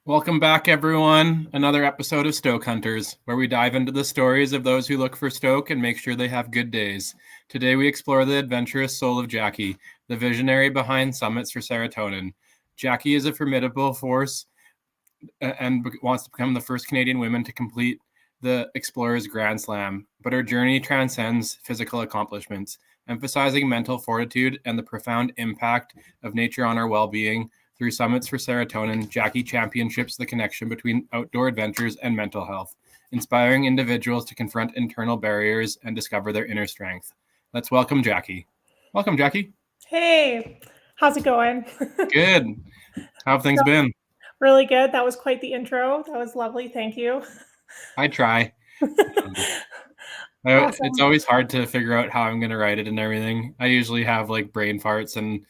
Welcome back, everyone. Another episode of Stoke Hunters, where we dive into the stories of those who look for Stoke and make sure they have good days. Today, we explore the adventurous soul of Jackie, the visionary behind Summits for Serotonin. Jackie is a formidable force and wants to become the first Canadian woman to complete the Explorer's Grand Slam, but her journey transcends physical accomplishments, emphasizing mental fortitude and the profound impact of nature on our well-being. Through Summits for Serotonin, Jackie championships the connection between outdoor adventures and mental health, inspiring individuals to confront internal barriers and discover their inner strength. Let's welcome Jackie. Welcome, Jackie. Hey, how's it going? Good. How have things been? Really good. That was quite the intro. That was lovely. Thank you. I try. Awesome. It's always hard to figure out how I'm going to write it and everything. I usually have like brain farts, and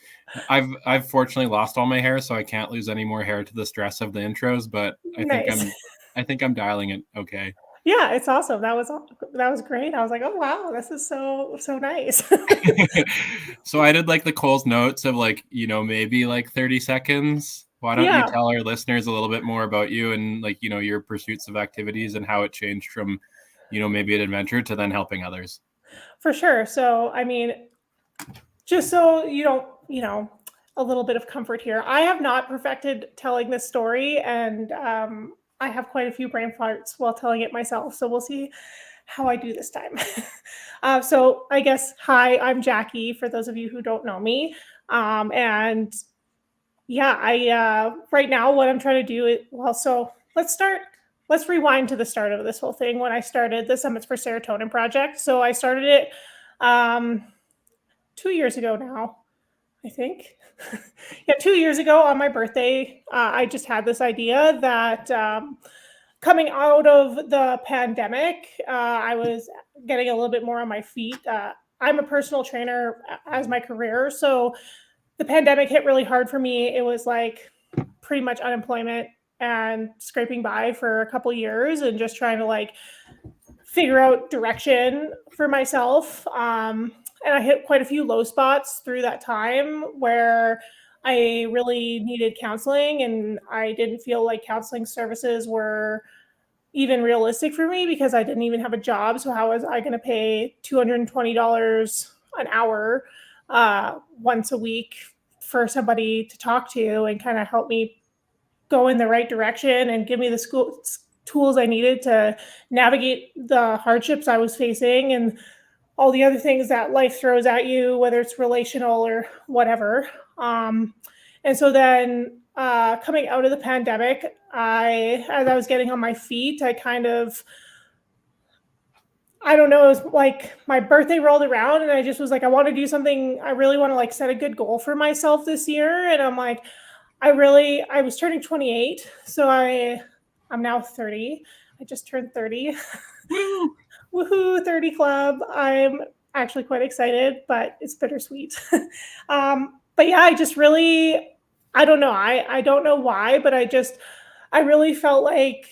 I've fortunately lost all my hair, so I can't lose any more hair to the stress of the intros. But Nice. I think I'm dialing it okay. Yeah, it's awesome. That was great. I was like, oh wow, this is so nice. So I did like the Cole's notes of like, maybe like 30 seconds. Why don't you Yeah, tell our listeners a little bit more about you and like, your pursuits of activities and how it changed from, maybe an adventure to then helping others? for sure. So, I mean, just so you don't, a little bit of comfort here. I have not perfected telling this story, and I have quite a few brain farts while telling it myself. So we'll see how I do this time. So I guess, hi, I'm Jackie, for those of you who don't know me. And yeah, right now what I'm trying to do is, so let's rewind to the start of this whole thing when I started the Summits for Serotonin project. So I started it um, 2 years ago now, I think. Yeah, 2 years ago on my birthday, I just had this idea that coming out of the pandemic, I was getting a little bit more on my feet. I'm a personal trainer as my career, so the pandemic hit really hard for me. It was like pretty much unemployment and scraping by for a couple years and just trying to like figure out direction for myself. And I hit quite a few low spots through that time where I really needed counseling, and I didn't feel like counseling services were even realistic for me because I didn't even have a job. So how was I going to pay $220 an hour once a week for somebody to talk to and kind of help me go in the right direction and give me the tools I needed to navigate the hardships I was facing and all the other things that life throws at you, whether it's relational or whatever. And so then coming out of the pandemic, as I was getting on my feet, I don't know, it was like my birthday rolled around and I just was like, I want to do something. I really want to like set a good goal for myself this year. And I'm like, I was turning 28. So I'm now 30. I just turned 30. Woo! Woohoo, 30 club. I'm actually quite excited, but it's bittersweet. But yeah, I don't know. I don't know why, but I really felt like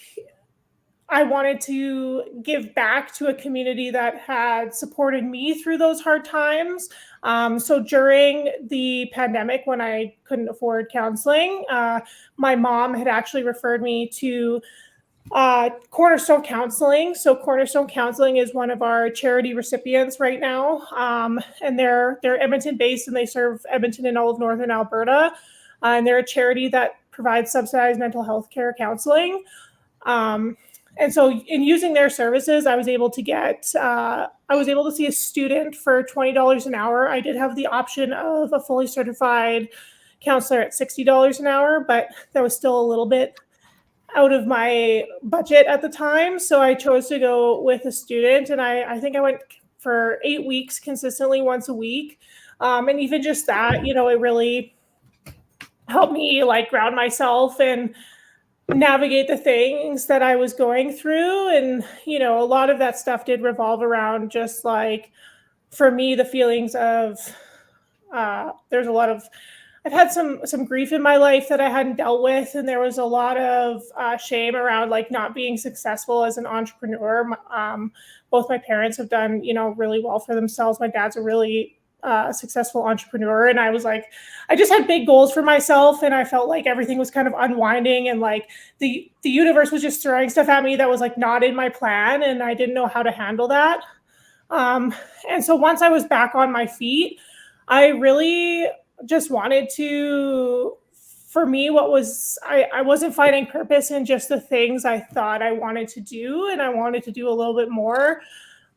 I wanted to give back to a community that had supported me through those hard times. So during the pandemic, when I couldn't afford counseling, my mom had actually referred me to Cornerstone Counseling. So Cornerstone Counseling is one of our charity recipients right now, and they're Edmonton based and they serve Edmonton and all of northern Alberta. And they're a charity that provides subsidized mental health care counseling. And so in using their services, I was able to see a student for $20 an hour. I did have the option of a fully certified counselor at $60 an hour, but that was still a little bit out of my budget at the time. So I chose to go with a student, and I think I went for 8 weeks consistently once a week. And even just that, it really helped me like ground myself and navigate the things that I was going through. And, a lot of that stuff did revolve around just like, for me, the feelings of, there's a lot of, I've had some grief in my life that I hadn't dealt with, and there was a lot of shame around like not being successful as an entrepreneur. Both my parents have done really well for themselves. My dad's a really successful entrepreneur. And I was like, I just had big goals for myself, and I felt like everything was kind of unwinding, and like the universe was just throwing stuff at me that was like not in my plan, and I didn't know how to handle that. And so once I was back on my feet, I really just wanted to, for me, I wasn't finding purpose in just the things I thought I wanted to do, and I wanted to do a little bit more.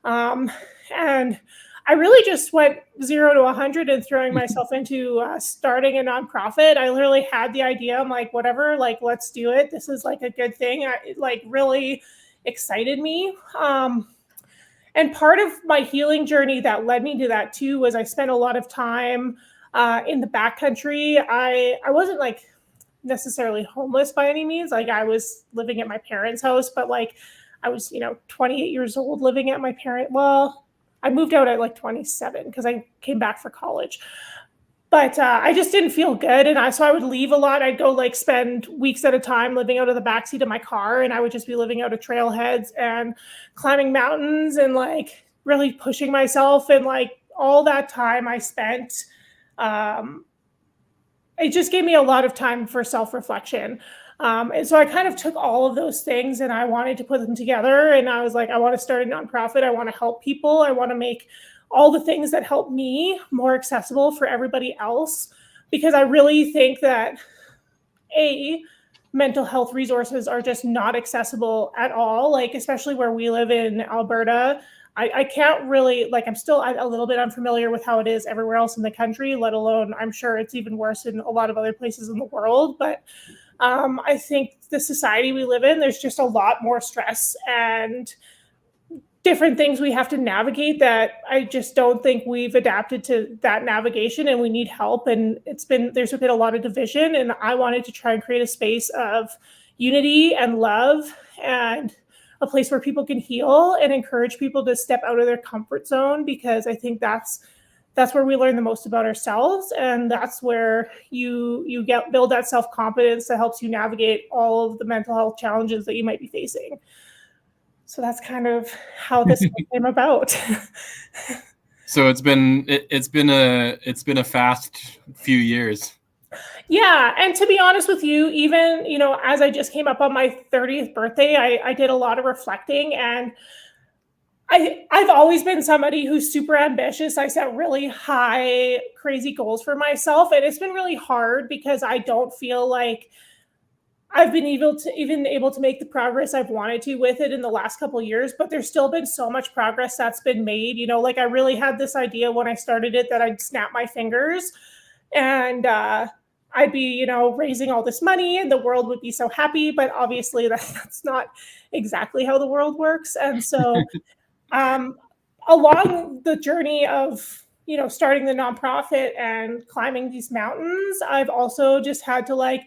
And I really just went 0 to 100 and throwing myself into starting a nonprofit. I literally had the idea. I'm like, whatever, like, let's do it. This is like a good thing. It like really excited me. And part of my healing journey that led me to that too was I spent a lot of time in the backcountry. I wasn't like necessarily homeless by any means. Like I was living at my parents' house, but like I was, 28 years old living at my parent. Well, I moved out at like 27 because I came back for college. But I just didn't feel good. And so I would leave a lot. I'd go like spend weeks at a time living out of the backseat of my car. And I would just be living out of trailheads and climbing mountains and like really pushing myself. And like all that time I spent, it just gave me a lot of time for self-reflection. And so I kind of took all of those things and I wanted to put them together. And I was like, I want to start a nonprofit. I want to help people. I want to make all the things that help me more accessible for everybody else. Because I really think that mental health resources are just not accessible at all. Like, especially where we live in Alberta, I can't really, like, I'm still a little bit unfamiliar with how it is everywhere else in the country, let alone I'm sure it's even worse in a lot of other places in the world. But I think the society we live in, there's just a lot more stress and different things we have to navigate that I just don't think we've adapted to that navigation, and we need help. And there's been a lot of division, and I wanted to try and create a space of unity and love and a place where people can heal and encourage people to step out of their comfort zone, because I think that's where we learn the most about ourselves, and that's where you build that self-confidence that helps you navigate all of the mental health challenges that you might be facing. So that's kind of how this came about. So it's been a fast few years. Yeah, and to be honest with you, even as I just came up on my 30th birthday, I did a lot of reflecting, and I've always been somebody who's super ambitious. I set really high, crazy goals for myself, and it's been really hard because I don't feel like I've been able to make the progress I've wanted to with it in the last couple of years. But there's still been so much progress that's been made. Like I really had this idea when I started it that I'd snap my fingers and I'd be, raising all this money and the world would be so happy. But obviously that's not exactly how the world works. And so along the journey of, starting the nonprofit and climbing these mountains, I've also just had to like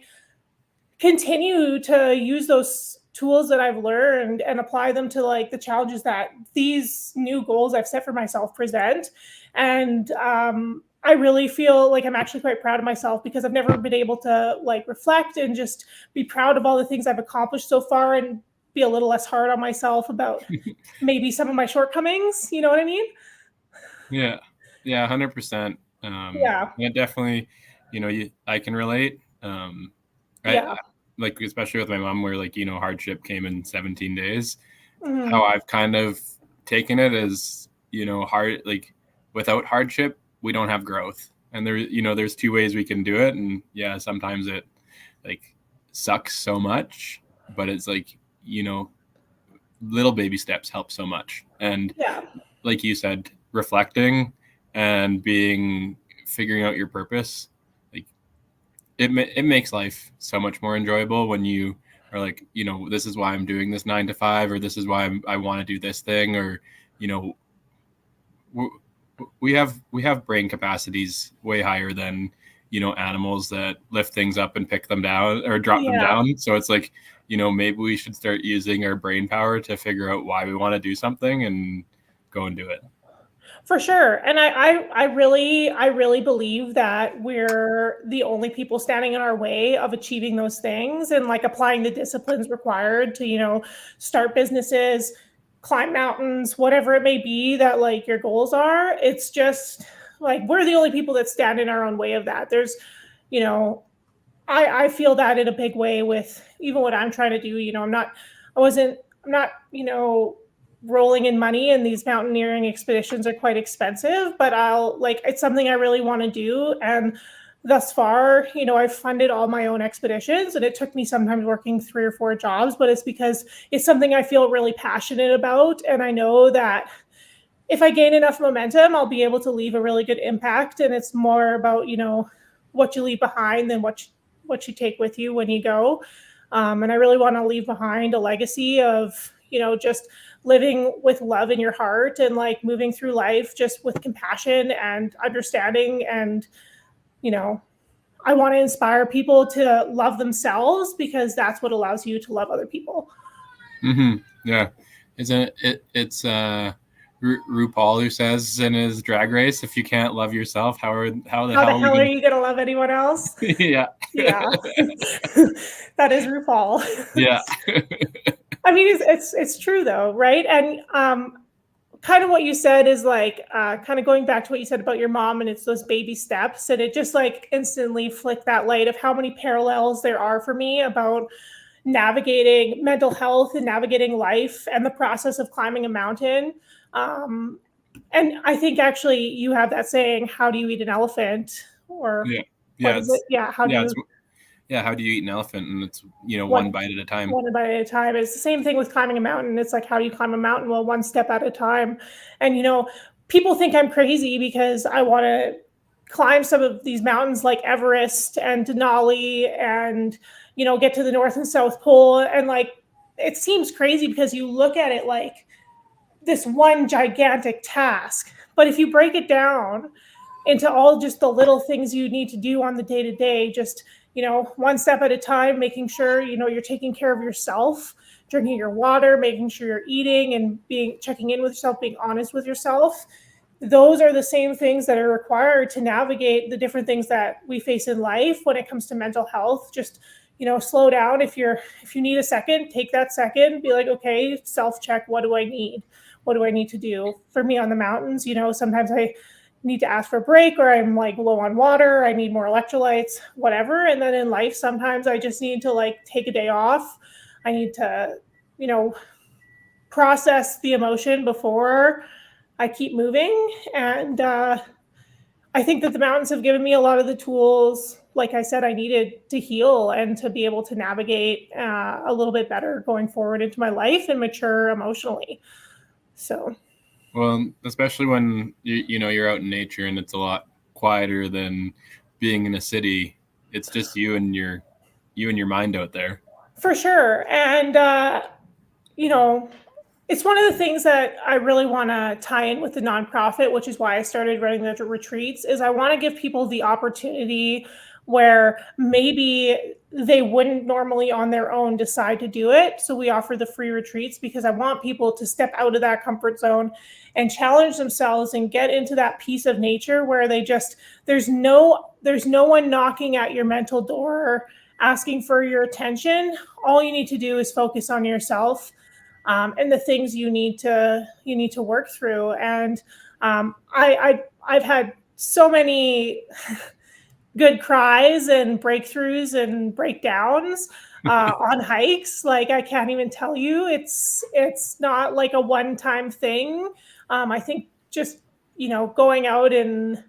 continue to use those tools that I've learned and apply them to like the challenges that these new goals I've set for myself present. And I really feel like I'm actually quite proud of myself because I've never been able to like reflect and just be proud of all the things I've accomplished so far and be a little less hard on myself about maybe some of my shortcomings. You know what I mean? Yeah. 100%. Yeah. Definitely, I can relate. Yeah. Like, especially with my mom, where like, hardship came in 17 days. Mm-hmm. How I've kind of taken it as, hard, like without hardship, we don't have growth. And there's two ways we can do it. And yeah, sometimes it like sucks so much, but it's like, little baby steps help so much. And yeah, like you said, reflecting and figuring out your purpose, like it makes life so much more enjoyable when you are like, this is why I'm doing this 9 to 5, or this is why I want to do this thing, or we have brain capacities way higher than animals that lift things up and pick them down or drop them down. So it's like, maybe we should start using our brain power to figure out why we want to do something and go and do it. For sure. And I really believe that we're the only people standing in our way of achieving those things and like applying the disciplines required to, start businesses, climb mountains, whatever it may be that like your goals are. It's just like we're the only people that stand in our own way of that. There's, you know, I feel that in a big way with even what I'm trying to do. I'm not, rolling in money, and these mountaineering expeditions are quite expensive, but it's something I really want to do. And thus far, I've funded all my own expeditions, and it took me sometimes working 3 or 4 jobs, but it's because it's something I feel really passionate about. And I know that if I gain enough momentum, I'll be able to leave a really good impact. And it's more about, what you leave behind than what you take with you when you go. And I really want to leave behind a legacy of, just living with love in your heart, and like moving through life just with compassion and understanding. And, I want to inspire people to love themselves, because that's what allows you to love other people. Yeah. Isn't it? It's RuPaul who says in his Drag Race, if you can't love yourself, how the hell are you going to love anyone else? Yeah. Yeah. That is RuPaul. Yeah. I mean, it's true though, right? And kind of what you said is like kind of going back to what you said about your mom, and it's those baby steps, and it just like instantly flicked that light of how many parallels there are for me about navigating mental health and navigating life and the process of climbing a mountain. And I think actually you have that saying, how do you eat an elephant? Or yeah, what is it? Yeah, how do you eat an elephant? And it's, one one bite at a time. One bite at a time. It's the same thing with climbing a mountain. It's like, how do you climb a mountain? Well, one step at a time. And people think I'm crazy because I want to climb some of these mountains like Everest and Denali, and get to the North and South Pole. And like, it seems crazy because you look at it like this one gigantic task. But if you break it down into all just the little things you need to do on the day to day, just, one step at a time, making sure, you're taking care of yourself, drinking your water, making sure you're eating and checking in with yourself, being honest with yourself. Those are the same things that are required to navigate the different things that we face in life when it comes to mental health. Just, slow down. If you need a second, take that second, be like, okay, self-check. What do I need? What do I need to do? For me on the mountains, sometimes I need to ask for a break, or I'm like low on water, I need more electrolytes, whatever. And then in life, sometimes I just need to like take a day off. I need to, process the emotion before I keep moving. And I think that the mountains have given me a lot of the tools, like I said, I needed to heal and to be able to navigate a little bit better going forward into my life and mature emotionally. So, well, especially when you're out in nature and it's a lot quieter than being in a city. It's just you and your mind out there. For sure. And it's one of the things that I really want to tie in with the nonprofit, which is why I started running the retreats, is I want to give people the opportunity where maybe they wouldn't normally on their own decide to do it. So we offer the free retreats because I want people to step out of that comfort zone and challenge themselves and get into that piece of nature where there's no one knocking at your mental door asking for your attention. All you need to do is focus on yourself. And the things you need to work through. And I've had so many good cries and breakthroughs and breakdowns on hikes. Like, I can't even tell you. It's not like a one-time thing. I think just going out, and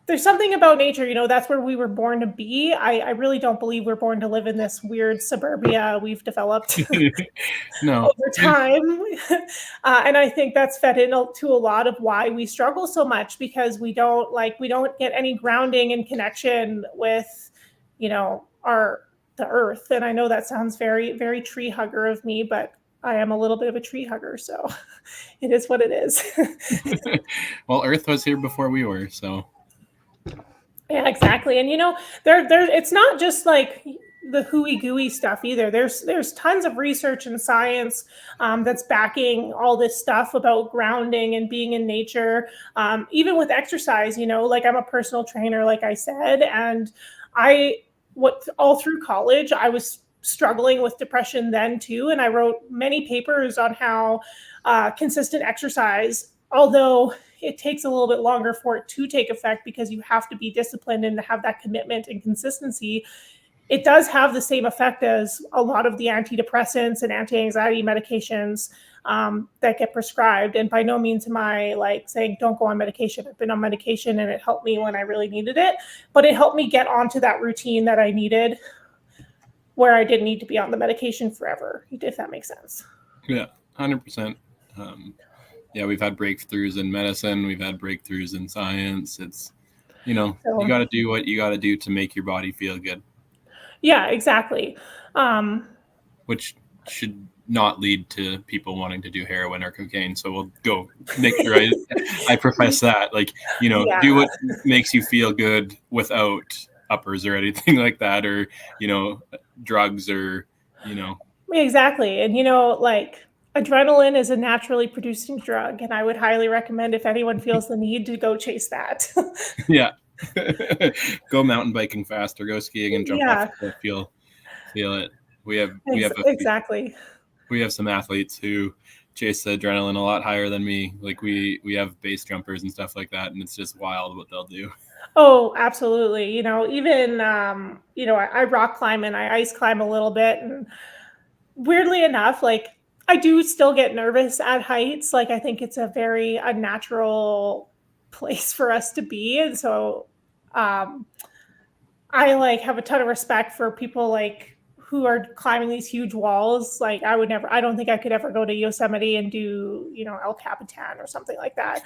there's something about nature, that's where we were born to be. I really don't believe we're born to live in this weird suburbia we've developed no. over time. And I think that's fed into a lot of why we struggle so much, because we don't get any grounding and connection with, the earth. And I know that sounds very, very tree hugger of me, but I am a little bit of a tree hugger, so it is what it is. Well, Earth was here before we were, so. Yeah, exactly. And there it's not just like the hooey gooey stuff either. There's tons of research and science that's backing all this stuff about grounding and being in nature. Even with exercise, like I'm a personal trainer, like I said, and all through college, I was struggling with depression then too. And I wrote many papers on how consistent exercise although it takes a little bit longer for it to take effect because you have to be disciplined and to have that commitment and consistency, it does have the same effect as a lot of the antidepressants and anti-anxiety medications that get prescribed. And by no means am I like saying don't go on medication. I've been on medication and it helped me when I really needed it, but it helped me get onto that routine that I needed where I didn't need to be on the medication forever, if that makes sense. Yeah, 100%. Yeah, we've had breakthroughs in medicine. We've had breakthroughs in science. It's, you got to do what you got to do to make your body feel good. Yeah, exactly. Which should not lead to people wanting to do heroin or cocaine. So we'll go make sure I profess that. Like, do what makes you feel good without uppers or anything like that, or, drugs or, Exactly. And, like adrenaline is a naturally producing drug. And I would highly recommend if anyone feels the need to go chase that. Yeah. Go mountain biking fast or go skiing and jump off the cliff. Feel it. We have exactly. We have some athletes who chase the adrenaline a lot higher than me. Like we have base jumpers and stuff like that, and it's just wild what they'll do. Oh, absolutely. Even I rock climb and I ice climb a little bit, and weirdly enough, like I do still get nervous at heights. Like I think it's a very unnatural place for us to be, and so I like have a ton of respect for people like who are climbing these huge walls. Like I don't think I could ever go to Yosemite and do, El Capitan or something like that.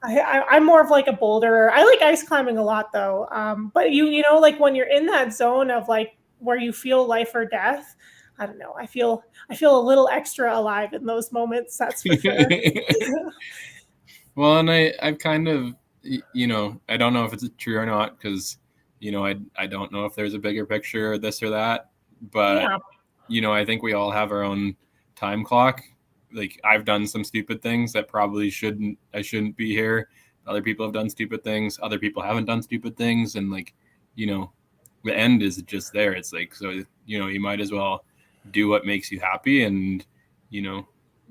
I'm more of like a boulderer. I like ice climbing a lot though. But like when you're in that zone of like where you feel life or death, I don't know. I feel a little extra alive in those moments. That's for sure. Well, and I've kind of, I don't know if it's true or not because, I don't know if there's a bigger picture or this or that, but, I think we all have our own time clock. Like I've done some stupid things that probably I shouldn't be here. Other people have done stupid things. Other people haven't done stupid things. And like, the end is just there. It's like, so, you might as well do what makes you happy and,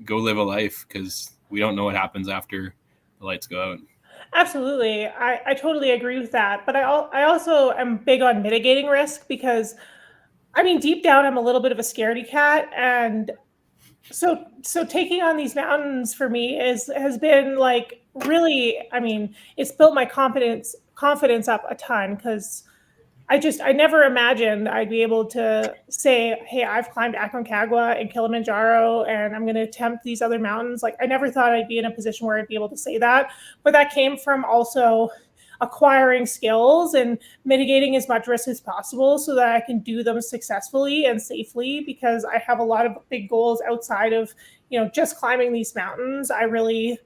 go live a life because we don't know what happens after the lights go out. Absolutely. I totally agree with that. But I also am big on mitigating risk because I mean, deep down, I'm a little bit of a scaredy cat. And so taking on these mountains for me has been like really, I mean, it's built my confidence up a ton because I never imagined I'd be able to say, hey, I've climbed Aconcagua and Kilimanjaro and I'm going to attempt these other mountains. Like I never thought I'd be in a position where I'd be able to say that, but that came from also acquiring skills and mitigating as much risk as possible so that I can do them successfully and safely because I have a lot of big goals outside of, just climbing these mountains. I really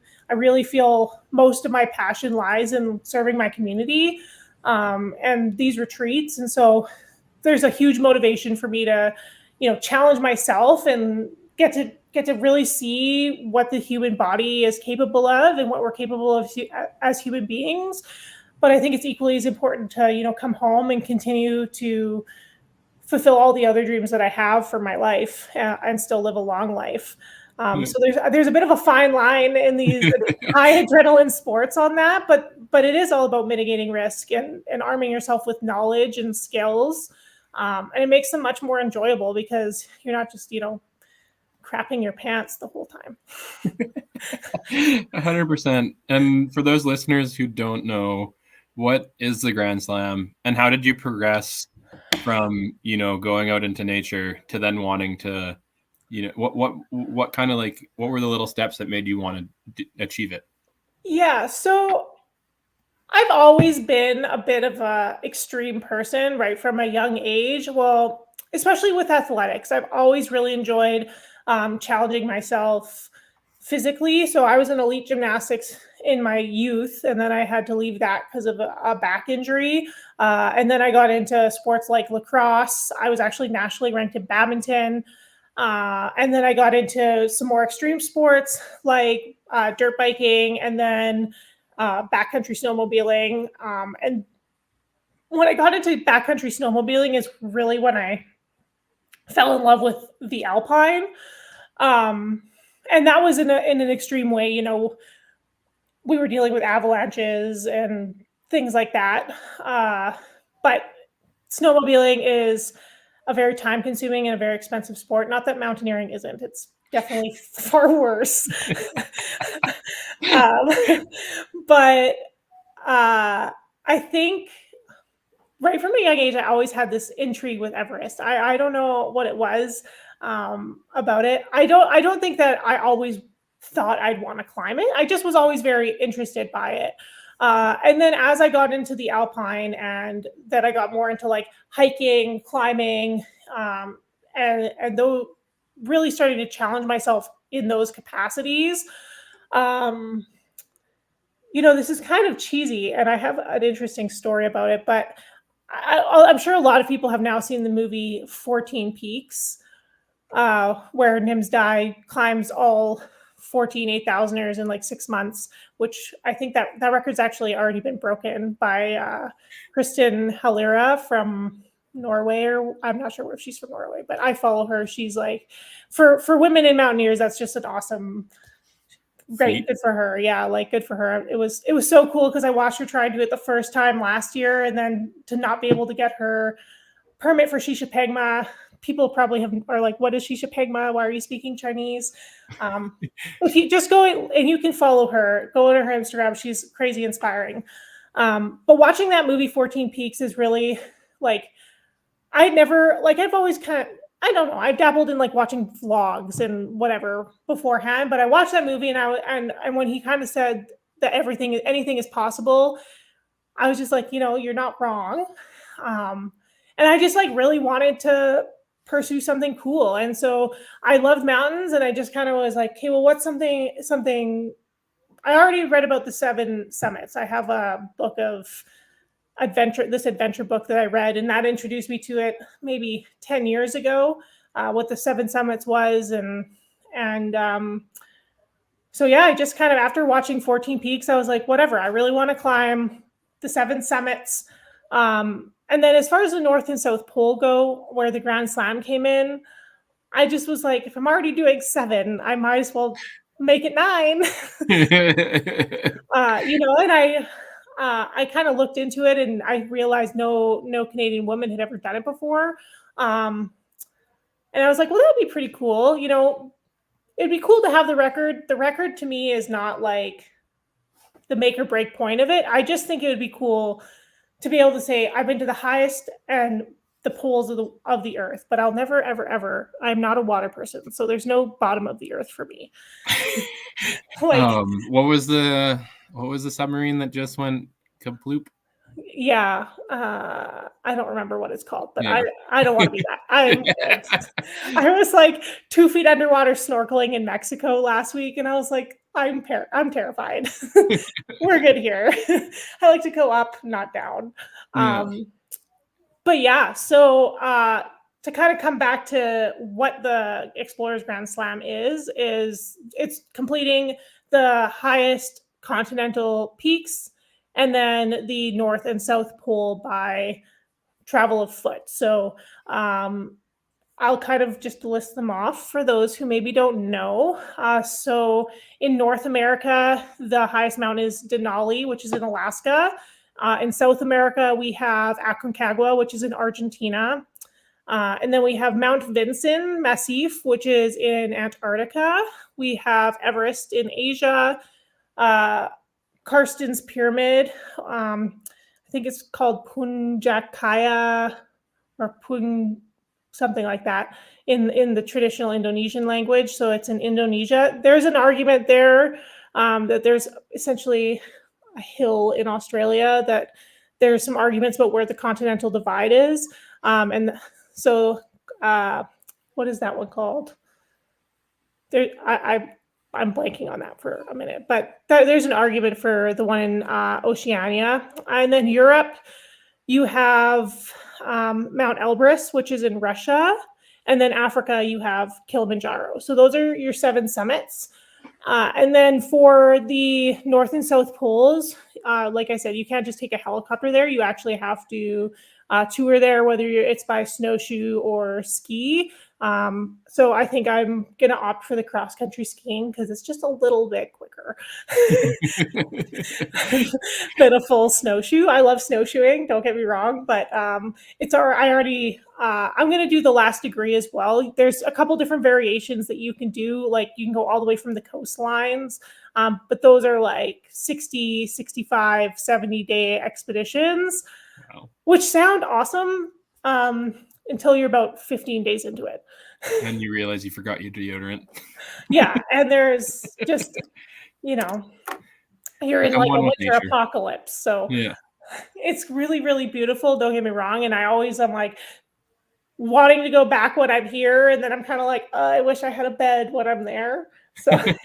feel most of my passion lies in serving my community and these retreats. And so there's a huge motivation for me to, challenge myself and get to really see what the human body is capable of and what we're capable of as human beings. But I think it's equally as important to, come home and continue to fulfill all the other dreams that I have for my life and still live a long life. So there's a bit of a fine line in these high adrenaline sports on that, but it is all about mitigating risk and arming yourself with knowledge and skills. And it makes them much more enjoyable because you're not just, crapping your pants the whole time. 100%. And for those listeners who don't know, what is the Grand Slam and how did you progress from, going out into nature to then wanting to, what kind of like, what were the little steps that made you want to achieve it? Yeah. So I've always been a bit of a extreme person, right from a young age. Well, especially with athletics, I've always really enjoyed challenging myself physically. So I was in elite gymnastics in my youth, and then I had to leave that because of a back injury. And then I got into sports like lacrosse. I was actually nationally ranked in badminton. And then I got into some more extreme sports like dirt biking and then backcountry snowmobiling. And when I got into backcountry snowmobiling is really when I fell in love with the alpine. And that was in an extreme way, we were dealing with avalanches and things like that. But snowmobiling is a very time consuming and a very expensive sport. Not that mountaineering isn't, it's definitely far worse. um, but I think right from a young age, I always had this intrigue with Everest. I don't know what it was about it. I don't think that I always thought I'd want to climb it. I just was always very interested by it. And then as I got into the alpine and that I got more into like hiking, climbing, and though really starting to challenge myself in those capacities. This is kind of cheesy, and I have an interesting story about it, but I'm sure a lot of people have now seen the movie 14 Peaks, where Nims Dai climbs all 14 8,000ers in like 6 months, which I think that record's actually already been broken by Kristen Halira from Norway, or I'm not sure if she's from Norway, but I follow her. She's like, for women in mountaineers, that's just an awesome. Great, good for her. Yeah, like good for her. It was so cool because I watched her try to do it the first time last year, and then to not be able to get her permit for Shisha Pegma. People probably are like, "What is Shisha Pegma? Why are you speaking Chinese?" If you just go and you can follow her, go on her Instagram. She's crazy inspiring. But watching that movie 14 Peaks is really like I've always kind of I don't know. I've dabbled in like watching vlogs and whatever beforehand, but I watched that movie and when he kind of said that anything is possible, I was just like, you're not wrong. And I just like really wanted to pursue something cool. And so I loved mountains, and I just kind of was like, okay, well, what's something I already read about the 7 summits. I have a book of adventure book that I read, and that introduced me to it maybe 10 years ago, what the 7 summits was. So yeah, I just kind of, after watching 14 Peaks, I was like, whatever, I really want to climb the 7 summits. And then as far as the North and South Pole go, where the Grand Slam came in, I just was like, if I'm already doing 7, I might as well make it 9. And I kind of looked into it, and I realized no Canadian woman had ever done it before. And I was like, well, that would be pretty cool. It'd be cool to have the record. The record to me is not like the make or break point of it. I just think it would be cool to be able to say, I've been to the highest and the poles of the earth, but I'll never, ever, ever, I'm not a water person. So there's no bottom of the earth for me. What was the submarine that just went kaploop? Yeah, I don't remember what it's called, but yeah. I don't want to be that. I was like 2 feet underwater snorkeling in Mexico last week, and I was like, I'm terrified. We're good here. I like to go up, not down. But yeah, so to kind of come back to what the Explorers Grand Slam is it's completing the highest continental peaks and then the North and South Pole by travel of foot. So I'll kind of just list them off for those who maybe don't know. So in North America, the highest mountain is Denali, which is in Alaska. In South America, we have Aconcagua, which is in Argentina. And then we have Mount Vinson Massif, which is in Antarctica. We have Everest in Asia. Karsten's Pyramid, I think it's called Punjakaya or Pun, something like that in the traditional Indonesian language. So it's in Indonesia. There's an argument there that there's essentially a hill in Australia that there's some arguments about where the continental divide is. And so what is that one called? I'm blanking on that for a minute, but there's an argument for the one in Oceania. And then Europe, you have Mount Elbrus, which is in Russia. And then Africa, you have Kilimanjaro. So those are your 7 summits. And then for the North and South Poles, like I said, you can't just take a helicopter there. You actually have to tour there, whether it's by snowshoe or ski. So I think I'm going to opt for the cross country skiing because it's just a little bit quicker than a full snowshoe. I love snowshoeing, don't get me wrong, but I'm going to do the last degree as well. There's a couple different variations that you can do. Like you can go all the way from the coastlines, but those are like 60, 65, 70-day expeditions, Wow. which sound awesome until you're about 15 days into it. And you realize you forgot your deodorant. Yeah, and there's just, you're in like a winter apocalypse. So yeah, it's really, really beautiful. Don't get me wrong. And I'm like wanting to go back when I'm here. And then I'm kind of like, I wish I had a bed when I'm there. So it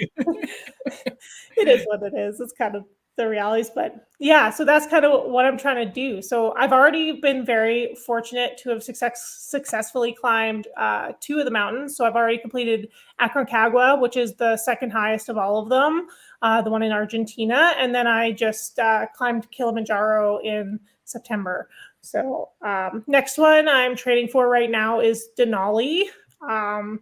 is what it is. It's kind of the realities, but yeah, so that's kind of what I'm trying to do. So I've already been very fortunate to have successfully climbed 2 of the mountains. So I've already completed Aconcagua, which is the second highest of all of them, the one in Argentina. And then I just climbed Kilimanjaro in September. So next one I'm training for right now is Denali. I'm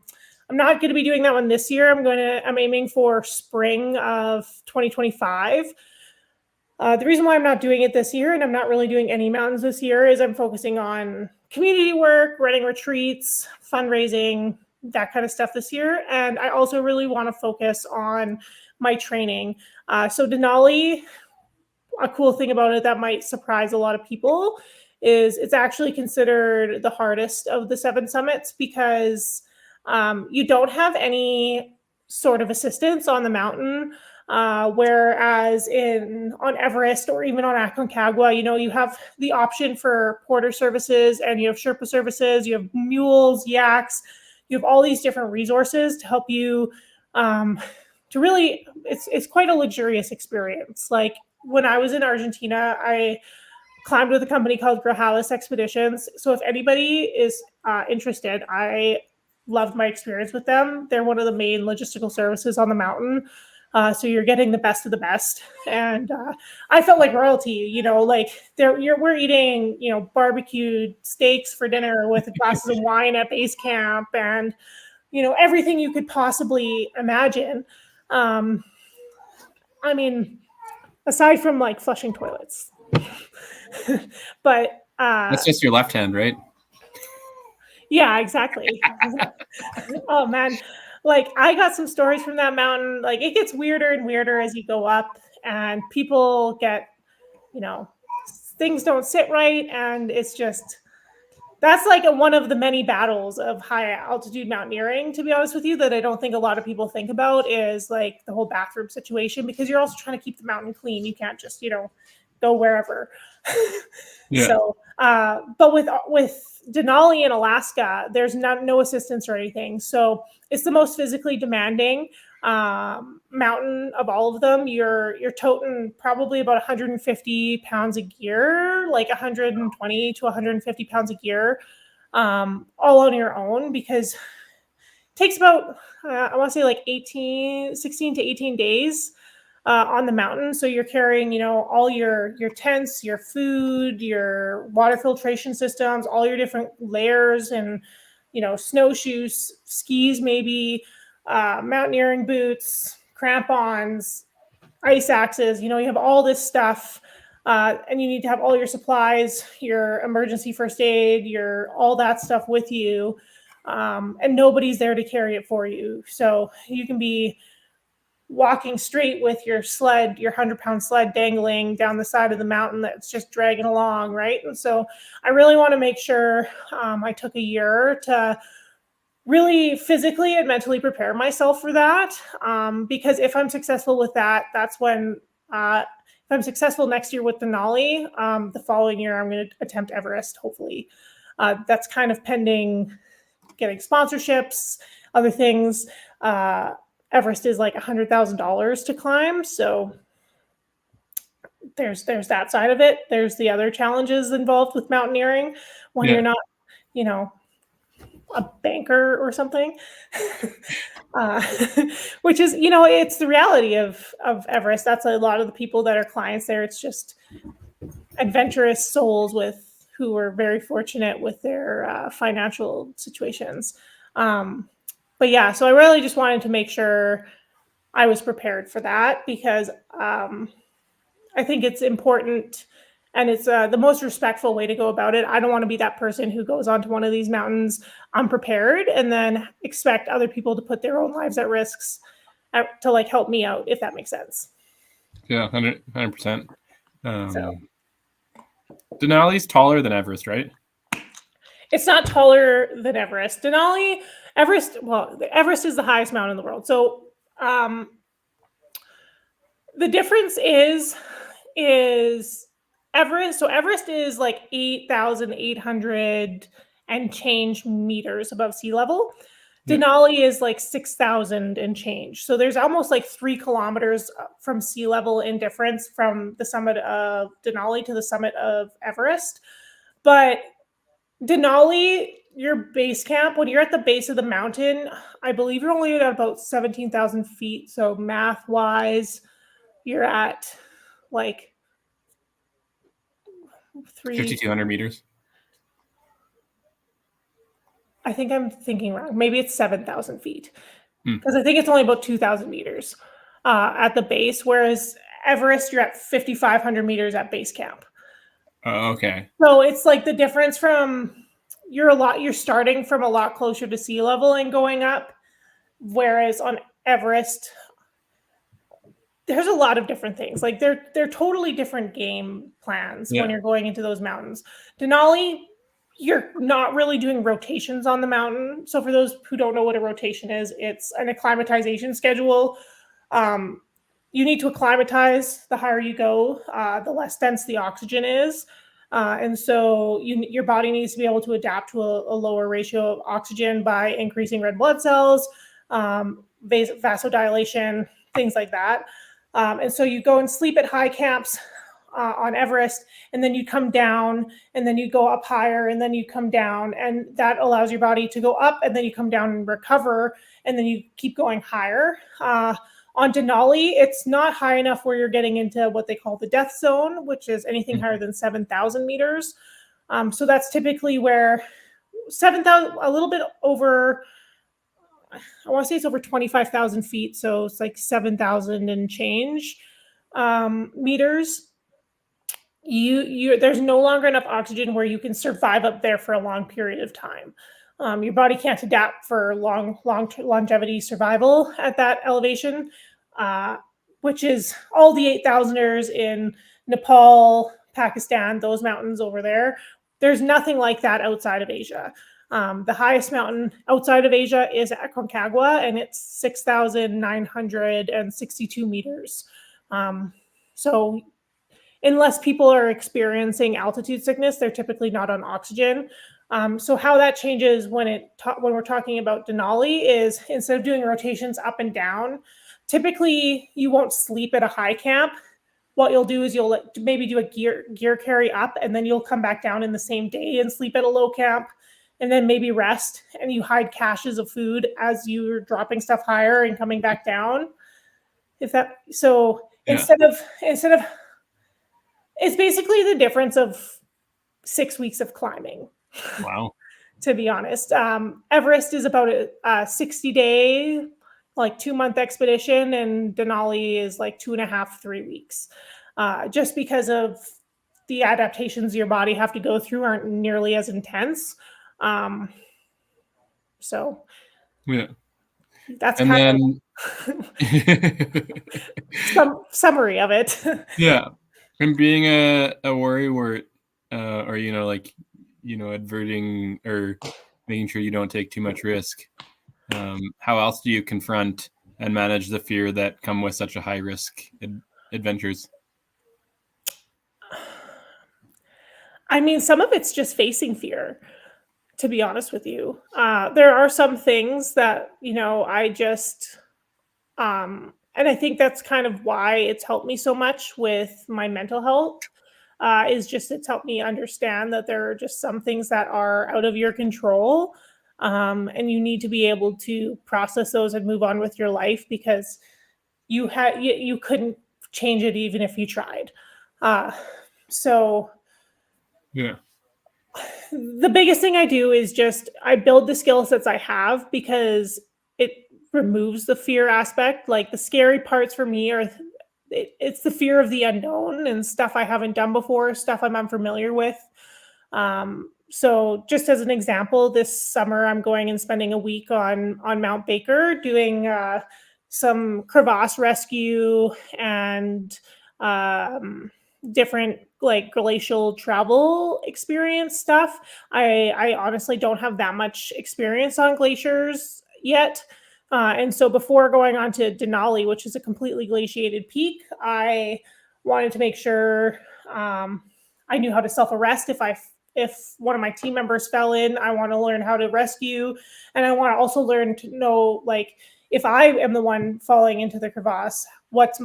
not going to be doing that one this year. I'm aiming for spring of 2025. The reason why I'm not doing it this year and I'm not really doing any mountains this year is I'm focusing on community work, running retreats, fundraising, that kind of stuff this year. And I also really want to focus on my training. So Denali, a cool thing about it that might surprise a lot of people is it's actually considered the hardest of the 7 summits because you don't have any sort of assistance on the mountain. Whereas on Everest or even on Aconcagua, you have the option for porter services and you have Sherpa services, you have mules, yaks, you have all these different resources to help you to really, it's quite a luxurious experience. Like when I was in Argentina, I climbed with a company called Grajales Expeditions. So if anybody is interested, I loved my experience with them. They're one of the main logistical services on the mountain. So you're getting the best of the best. And I felt like royalty, like we're eating, barbecued steaks for dinner with glasses of wine at base camp and, everything you could possibly imagine. I mean, aside from like flushing toilets. But that's just your left hand, right? Yeah, exactly. Oh man. Like I got some stories from that mountain. Like it gets weirder and weirder as you go up and people get, things don't sit right. And it's just, that's like one of the many battles of high altitude mountaineering, to be honest with you, that I don't think a lot of people think about is like the whole bathroom situation, because you're also trying to keep the mountain clean. You can't just, go wherever. Yeah. So, but with Denali in Alaska, there's no assistance or anything. So it's the most physically demanding mountain of all of them. You're toting probably about 150 pounds of gear, like 120 to 150 pounds of gear, all on your own, because it takes about, I want to say like 16 to 18 days on the mountain. So you're carrying, all your tents, your food, your water filtration systems, all your different layers and, snowshoes, skis, maybe mountaineering boots, crampons, ice axes, you have all this stuff. And you need to have all your supplies, your emergency first aid, all that stuff with you. And nobody's there to carry it for you. So you can be walking straight with your sled, your 100-pound sled dangling down the side of the mountain that's just dragging along, right? And so I really want to make sure I took a year to really physically and mentally prepare myself for that. Because if I'm successful with that, that's when, if I'm successful next year with Denali, the following year I'm going to attempt Everest, hopefully. That's kind of pending getting sponsorships, other things. Everest is like $100,000 to climb. So there's that side of it. There's the other challenges involved with mountaineering when you're not, a banker or something, which is, it's the reality of Everest. That's a lot of the people that are clients there. It's just adventurous souls who were very fortunate with their financial situations. But yeah, so I really just wanted to make sure I was prepared for that because I think it's important and it's the most respectful way to go about it. I don't want to be that person who goes onto one of these mountains unprepared and then expect other people to put their own lives at risks to like help me out, if that makes sense. Yeah, 100%. So Denali's taller than Everest, right? it's not taller than Everest. Everest is the highest mountain in the world. So the difference is Everest. So Everest is like 8,800 and change meters above sea level. Denali is like 6,000 and change. So there's almost like 3 kilometers from sea level in difference from the summit of Denali to the summit of Everest. But Denali, your base camp, when you're at the base of the mountain, I believe you're only at about 17,000 feet. So math wise, you're at like 5,200 meters. I think I'm thinking wrong. Maybe it's 7,000 feet because I think it's only about 2,000 meters at the base, whereas Everest, you're at 5,500 meters at base camp. Okay. So it's like the difference from you're starting from a lot closer to sea level and going up, whereas on Everest, there's a lot of different things. Like they're totally different game plans when you're going into those mountains. Denali, you're not really doing rotations on the mountain. So for those who don't know what a rotation is, it's an acclimatization schedule. You need to acclimatize the higher you go, the less dense the oxygen is. And so your body needs to be able to adapt to a lower ratio of oxygen by increasing red blood cells, vasodilation, things like that. And so you go and sleep at high camps on Everest, and then you come down, and then you go up higher, and then you come down, and that allows your body to go up, and then you come down and recover, and then you keep going higher. On Denali, it's not high enough where you're getting into what they call the death zone, which is anything higher than 7,000 meters. So that's typically where 7,000, a little bit over, I want to say it's over 25,000 feet. So it's like 7,000 and change meters. There's no longer enough oxygen where you can survive up there for a long period of time. Your body can't adapt for long longevity survival at that elevation, which is all the 8,000ers in Nepal, Pakistan, those mountains over there. There's nothing like that outside of Asia. The highest mountain outside of Asia is Aconcagua, and it's 6,962 meters. So unless people are experiencing altitude sickness, they're typically not on oxygen. So how that changes when we're talking about Denali is instead of doing rotations up and down, typically you won't sleep at a high camp. What you'll do is you'll maybe do a gear carry up, and then you'll come back down in the same day and sleep at a low camp, and then maybe rest, and you hide caches of food as you're dropping stuff higher and coming back down. Instead of it's basically the difference of 6 weeks of climbing. Wow. To be honest, Everest is about a 60-day, like 2-month expedition, and Denali is like 2.5, 3 weeks. Just because of the adaptations your body have to go through aren't nearly as intense. So Yeah. that's And kind then of some summary of it. yeah. And being a worrywart, or averting or making sure you don't take too much risk. How else do you confront and manage the fear that come with such a high risk adventures? I mean, some of it's just facing fear, to be honest with you. There are some things that, I just, and I think that's kind of why it's helped me so much with my mental health, is just it's helped me understand that there are just some things that are out of your control. And you need to be able to process those and move on with your life because you couldn't change it even if you tried. So Yeah. the biggest thing I do is just I build the skill sets I have because it removes the fear aspect. Like the scary parts for me are it's the fear of the unknown and stuff I haven't done before, stuff I'm unfamiliar with. So just as an example, this summer I'm going and spending a week on Mount Baker doing some crevasse rescue and different like glacial travel experience stuff. I honestly don't have that much experience on glaciers yet. And so before going on to Denali, which is a completely glaciated peak, I wanted to make sure I knew how to self-arrest if one of my team members fell in. I want to learn how to rescue, and I want to also learn to know, like, if I am the one falling into the crevasse, what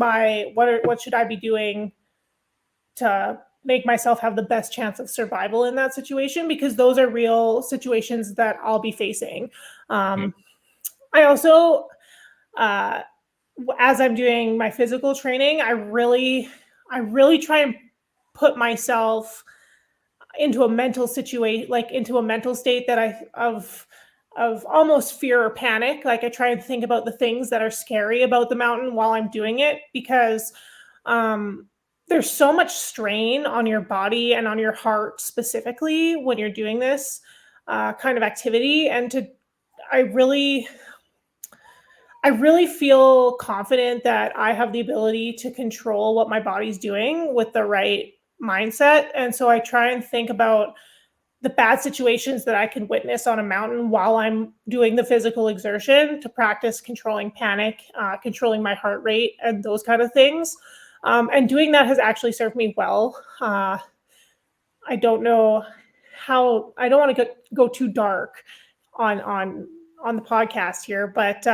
should I be doing to make myself have the best chance of survival in that situation, because those are real situations that I'll be facing. I also, uh, as I'm doing my physical training, I really try and put myself into a mental situation, like into a mental state that of almost fear or panic. Like I try and think about the things that are scary about the mountain while I'm doing it, because um, there's so much strain on your body and on your heart specifically when you're doing this kind of activity. And to I really I really feel confident that I have the ability to control what my body's doing with the right mindset. And so I try and think about the bad situations that I can witness on a mountain while I'm doing the physical exertion to practice controlling panic, controlling my heart rate, and those kind of things. And doing that has actually served me well. I don't know I don't want to go too dark on the podcast here, but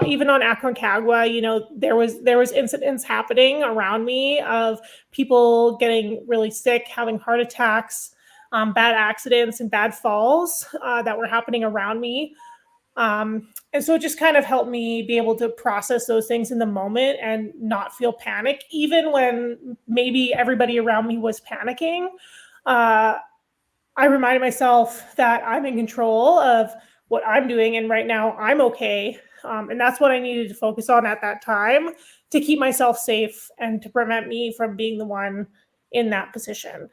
even on Aconcagua, there was incidents happening around me of people getting really sick, having heart attacks, bad accidents, and bad falls that were happening around me. And so it just kind of helped me be able to process those things in the moment and not feel panic, even when maybe everybody around me was panicking. Uh, I reminded myself that I'm in control of what I'm doing, and right now I'm okay. And that's what I needed to focus on at that time to keep myself safe and to prevent me from being the one in that position.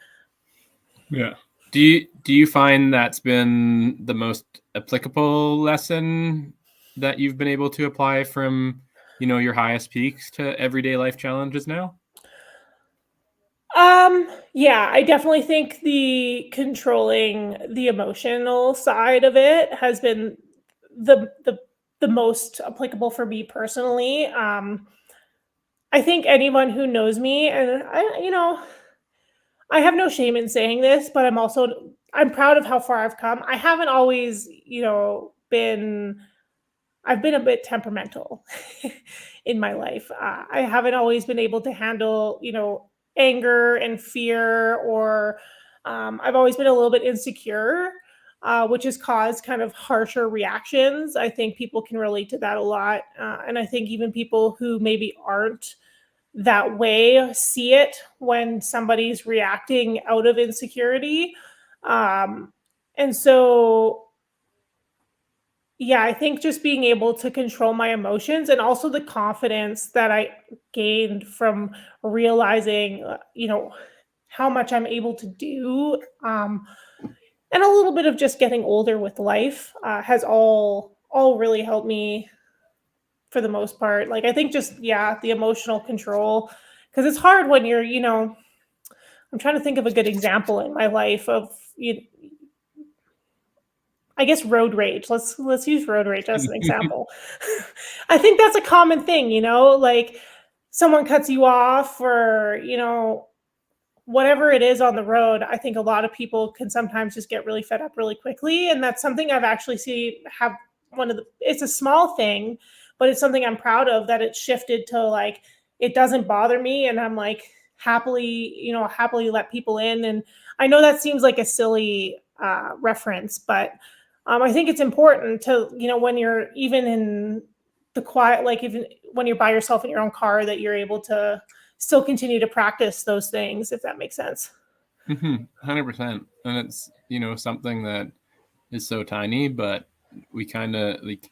Yeah. Do you find that's been the most applicable lesson that you've been able to apply from, your highest peaks to everyday life challenges now? Yeah, I definitely think the controlling the emotional side of it has been the the the most applicable for me personally. I think anyone who knows me, and I have no shame in saying this, but I'm proud of how far I've come. I haven't always, I've been a bit temperamental in my life. I haven't always been able to handle, anger and fear, or I've always been a little bit insecure, which has caused kind of harsher reactions. I think people can relate to that a lot. And I think even people who maybe aren't that way see it when somebody's reacting out of insecurity. And so yeah, I think just being able to control my emotions, and also the confidence that I gained from realizing, how much I'm able to do, and a little bit of just getting older with life, has all really helped me for the most part. Like I think just yeah, the emotional control, because it's hard when I'm trying to think of a good example in my life of I guess road rage. Let's use road rage as an example. I think that's a common thing, like someone cuts you off, or, whatever it is on the road. I think a lot of people can sometimes just get really fed up really quickly. And that's something I've actually seen have it's a small thing, but it's something I'm proud of, that it's shifted to like, it doesn't bother me. And I'm like happily let people in. And I know that seems like a silly reference, but I think it's important to, when you're even in the quiet, like even when you're by yourself in your own car, that you're able to still continue to practice those things, if that makes sense. 100%. And it's, something that is so tiny, but we kind of like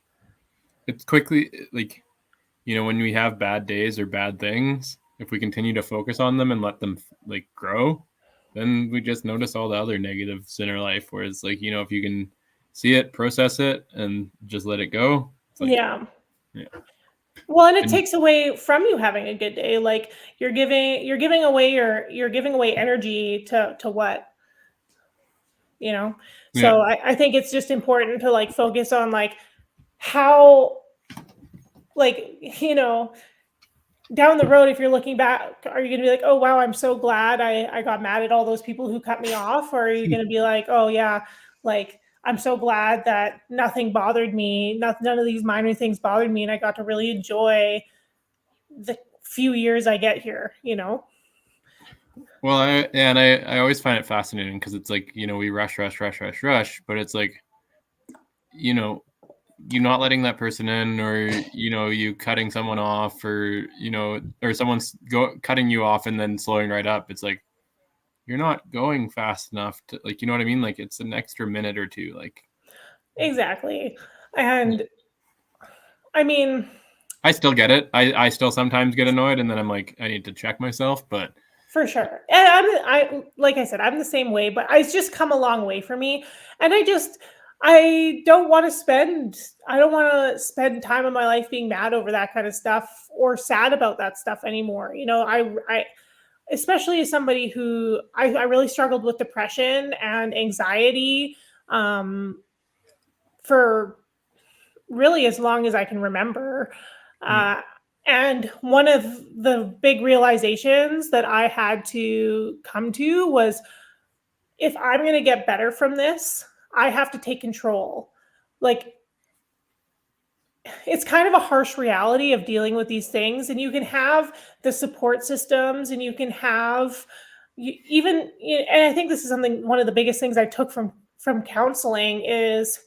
it's quickly like, when we have bad days or bad things, if we continue to focus on them and let them like grow, then we just notice all the other negatives in our life. Whereas like, if you can see it, process it, and just let it go, it's like, Yeah. yeah. Well, and it And takes away from you having a good day. Like you're giving away energy to what, you know? yeah, So I think it's just important to like focus on like how, like, down the road, if you're looking back, are you going to be like, oh, wow, I'm so glad I got mad at all those people who cut me off? Or are you going to be like, oh, yeah, like, I'm so glad that nothing bothered me. None of these minor things bothered me. And I got to really enjoy the few years I get here, well, I always find it fascinating because it's like, we rush, but it's like, you not letting that person in, or you cutting someone off, or or someone's cutting you off and then slowing right up. It's like you're not going fast enough to, like, you know what I mean, like it's an extra minute or two, like. Exactly. And I mean, I still get it. I still sometimes get annoyed, and then I'm like, I need to check myself. But for sure. And I like I said, I'm the same way, but it's just come a long way for me. And I don't want to spend time of my life being mad over that kind of stuff or sad about that stuff anymore. I especially as somebody who I really struggled with depression and anxiety for really as long as I can remember. Uh, and one of the big realizations that I had to come to was if I'm going to get better from this, I have to take control. Like, it's kind of a harsh reality of dealing with these things. And you can have the support systems and you can have even, and I think this is one of the biggest things I took from counseling is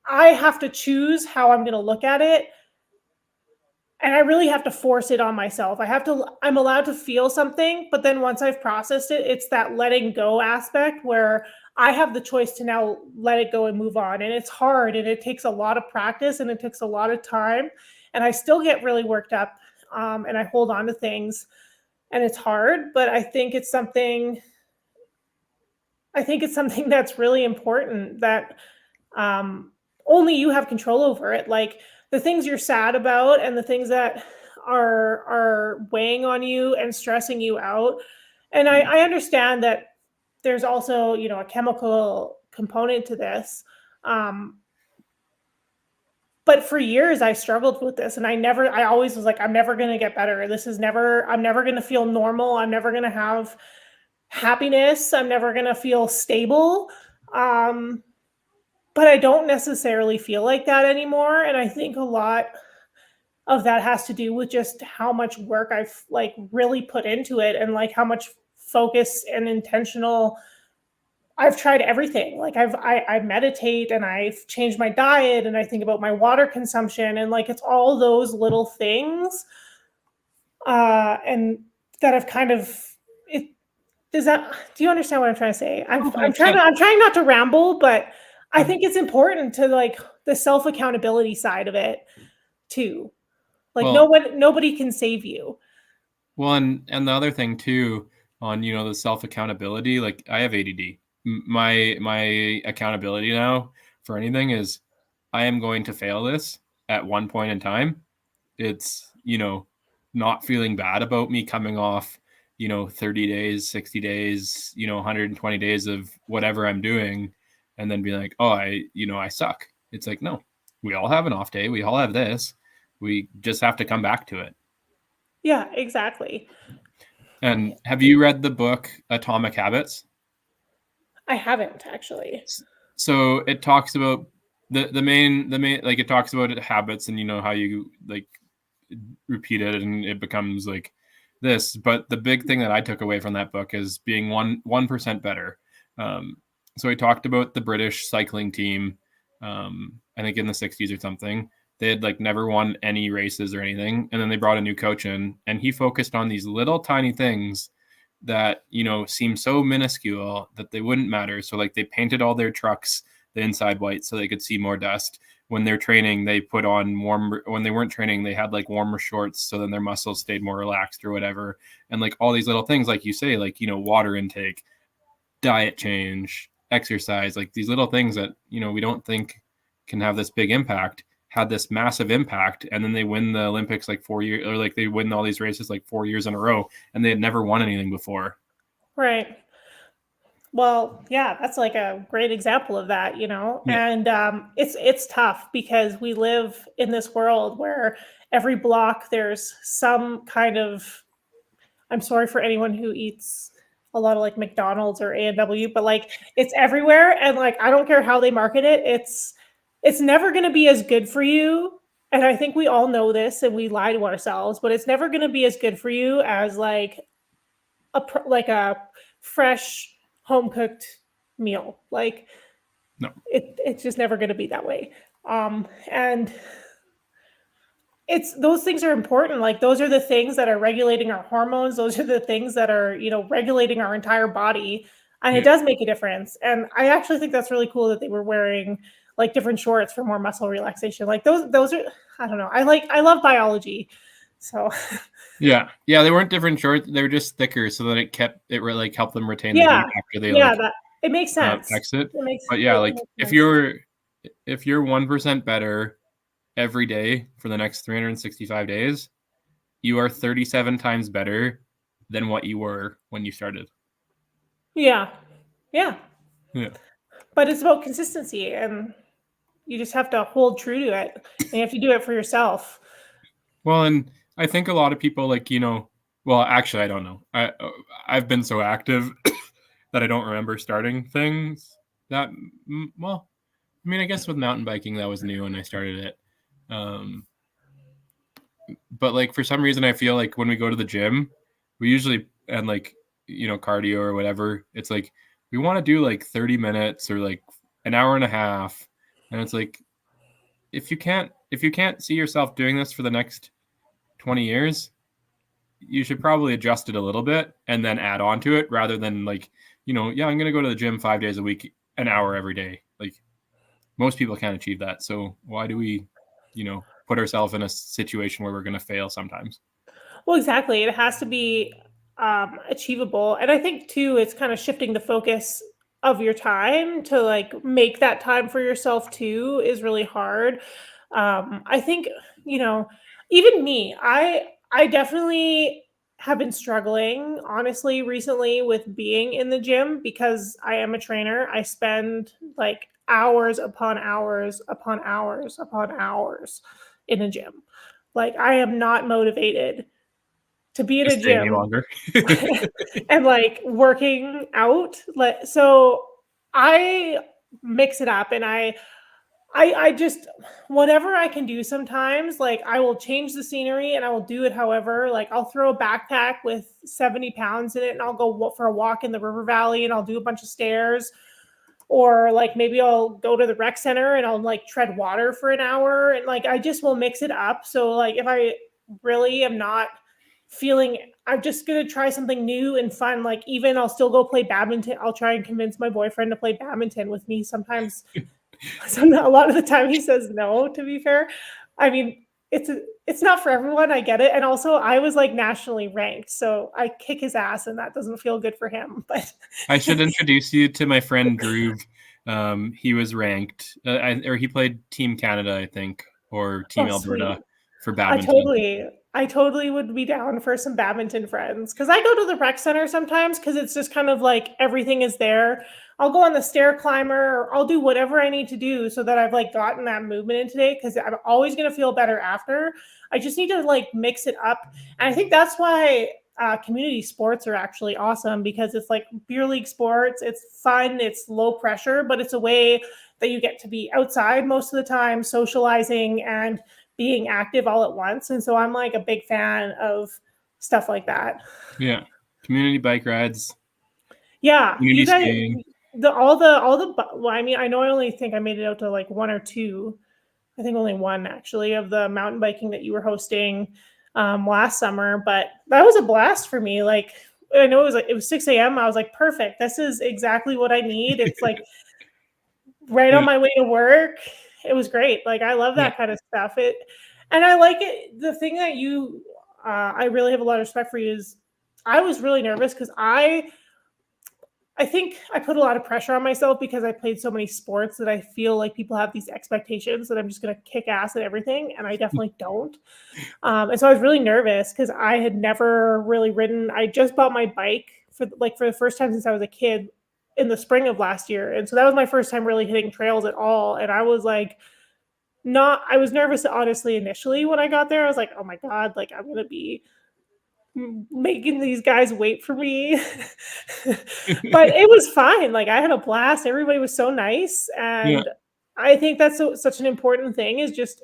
I have to choose how I'm going to look at it, and I really have to force it on myself. I'm allowed to feel something, but then once I've processed it, it's that letting go aspect where I have the choice to now let it go and move on. And it's hard and it takes a lot of practice and it takes a lot of time. And I still get really worked up, and I hold on to things, and it's hard, but I think it's something that's really important that um, only you have control over it. Like the things you're sad about and the things that are weighing on you and stressing you out. And I understand that there's also a chemical component to this. Um, but for years I struggled with this, and I always was like, I'm never going to get better. I'm never going to feel normal. I'm never going to have happiness. I'm never going to feel stable. Um, but I don't necessarily feel like that anymore. And I think a lot of that has to do with just how much work I've like really put into it, and like how much focus and intentional I've tried everything. Like I meditate and I've changed my diet and I think about my water consumption, and like it's all those little things and that I've kind of it do you understand what I'm trying to say? I'm trying not to ramble, but I think it's important to like the self accountability side of it too. Like well, nobody can save you. well, and the other thing too, on the self accountability, like I have ADD. My accountability now for anything is I am going to fail this at one point in time. It's not feeling bad about me coming off 30 days, 60 days, 120 days of whatever I'm doing, and then be like, oh, I suck. It's like, no, we all have an off day, we all have this, we just have to come back to it. Yeah, exactly. And have you read the book Atomic Habits? I haven't actually. So it talks about the main like, it talks about habits, and how you like repeat it and it becomes like this. But the big thing that I took away from that book is being 1% better. So he talked about the British cycling team, I think in the 60s or something. They had like never won any races or anything, and then they brought a new coach in, and he focused on these little tiny things that, you know, seem so minuscule that they wouldn't matter. So like they painted all their trucks the inside white so they could see more dust. When they're training, they put on warmer, when they weren't training, they had like warmer shorts so then their muscles stayed more relaxed or whatever. And like all these little things, like you say, like, you know, water intake, diet change, exercise, like these little things that, you know, we don't think can have this big impact, had this massive impact. And then they win the Olympics like 4 years, or like they win all these races like 4 years in a row, and they had never won anything before. Right. Well, yeah, that's like a great example of that, you know. Yeah. And it's tough because we live in this world where every block there's some kind of. I'm sorry for anyone who eats a lot of like McDonald's or A&W, but like it's everywhere, and like I don't care how they market it, it's never going to be as good for you. And I think we all know this, and we lie to ourselves, but it's never going to be as good for you as like a fresh home cooked meal. Like No. it's just never going to be that way. And it's those things are important. Like those are the things that are regulating our hormones. Those are the things that are, you know, regulating our entire body. And it Yeah. does make a difference. And I actually think that's really cool that they were wearing like different shorts for more muscle relaxation. Like those are, I don't know. I love biology. So Yeah. Yeah. They weren't different shorts. They were just thicker so that it really like helped them retain the yeah, heat after they yeah, like that it makes sense. exit. It makes But yeah, it like makes sense. if you're 1% better every day for the next 365 days, you are 37 times better than what you were when you started. Yeah. Yeah. Yeah. But it's about consistency, and you just have to hold true to it. And you have to do it for yourself. Well, and I think a lot of people like, you know, well, actually, I don't know. I've been so active that I don't remember starting things that well, I mean, I guess with mountain biking that was new when I started it. But like for some reason I feel like when we go to the gym, we usually and like, you know, cardio or whatever, it's like we want to do like 30 minutes or like an hour and a half. And it's like if you can't see yourself doing this for the next 20 years, you should probably adjust it a little bit and then add on to it rather than like, you know, yeah, I'm going to go to the gym 5 days a week, an hour every day. Like most people can't achieve that. So why do we, you know, put ourselves in a situation where we're going to fail sometimes? Well, exactly. It has to be achievable. And I think, too, it's kind of shifting the focus of your time to like make that time for yourself, too, is really hard. I think, you know, even me, I definitely have been struggling, honestly, recently with being in the gym because I am a trainer. I spend like hours upon hours upon hours upon hours in a gym. Like I am not motivated to be in To a stay any gym longer. and like working out. Like so I mix it up, and I just whatever I can do sometimes, like I will change the scenery and I will do it however. Like I'll throw a backpack with 70 pounds in it and I'll go for a walk in the river valley and I'll do a bunch of stairs. Or like maybe I'll go to the rec center and I'll like tread water for an hour, and like I just will mix it up. So like if I really am not feeling, I'm just gonna try something new and fun. Like even I'll still go play badminton. I'll try and convince my boyfriend to play badminton with me. Sometimes, a lot of the time he says no. To be fair, I mean it's not for everyone. I get it, and also I was like nationally ranked, so I kick his ass, and that doesn't feel good for him. But I should introduce you to my friend Drew. He was ranked, or he played Team Canada, I think, or Team oh, Alberta sweet. for I badminton. totally I totally would be down for some badminton friends because I go to the rec center sometimes because it's just kind of like everything is there. I'll go on the stair climber or I'll do whatever I need to do so that I've like gotten that movement in today because I'm always going to feel better after. I just need to like mix it up. And I think that's why community sports are actually awesome because it's like beer league sports. It's fun, it's low pressure, but it's a way that you get to be outside most of the time, socializing and being active all at once. And so I'm like a big fan of stuff like that. Yeah, community bike rides, Yeah, you community guys, skating. well, I mean, I know I only think I made it out to like one or two. I think only one actually of the mountain biking that you were hosting last summer, but that was a blast for me. Like I know it was 6 a.m. I was like, perfect. This is exactly what I need. It's like right Yeah. on my way to work. It was great. Like I love Yeah. that kind of stuff. And I like it. The thing that I really have a lot of respect for you is I was really nervous because I think I put a lot of pressure on myself because I played so many sports that I feel like people have these expectations that I'm just going to kick ass at everything, and I definitely don't. And so I was really nervous because I had never really ridden. I just bought my bike for the first time since I was a kid in the spring of last year, and so that was my first time really hitting trails at all. And I was like, not. I was nervous honestly initially when I got there. I was like, oh my god, like I'm gonna be making these guys wait for me. But it was fine. Like I had a blast. Everybody was so nice, Yeah. and I think that's such an important thing is just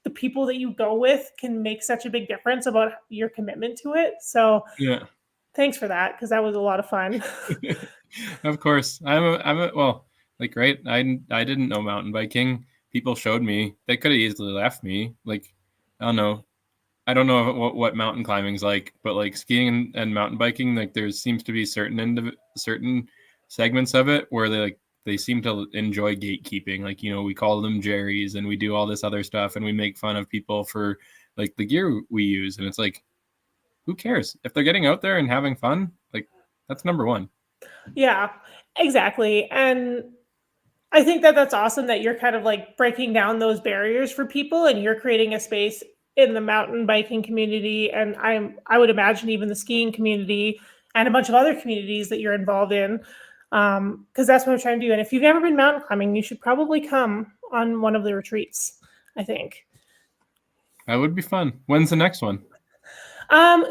the people that you go with can make such a big difference about your commitment to it. So Yeah. thanks for that because that was a lot of fun. Of course. Well, like, right. I didn't know mountain biking. People showed me. They could have easily left me. Like, I don't know. I don't know what mountain climbing's like, but like skiing and mountain biking, like there seems to be certain segments of it where they seem to enjoy gatekeeping. Like, we call them Jerry's and we do all this other stuff and we make fun of people for like the gear we use. And it's like, who cares? If they're getting out there and having fun, like that's number one. Yeah, exactly. And I think that that's awesome that you're kind of like breaking down those barriers for people and you're creating a space in the mountain biking community and I would imagine even the skiing community and a bunch of other communities that you're involved in because that's what I'm trying to do. And if you've never been mountain climbing, you should probably come on one of the retreats, I think. That would be fun. When's the next one?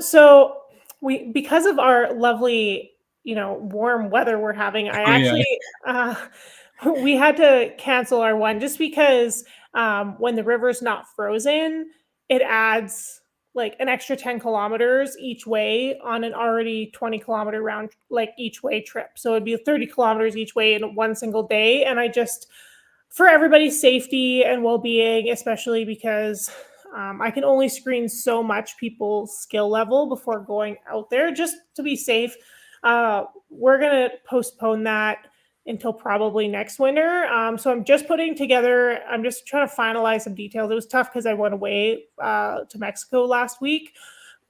So we because of our lovely, warm weather we're having, I Oh yeah. actually we had to cancel our one just because when the river's not frozen, it adds like an extra 10 kilometers each way on an already 20-kilometer round like each way trip. So it'd be 30 kilometers each way in one single day. And I just for everybody's safety and well-being, especially because I can only screen so much people's skill level before going out there just to be safe. We're going to postpone that until probably next winter. So I'm just putting together, I'm just trying to finalize some details. It was tough because I went away to Mexico last week,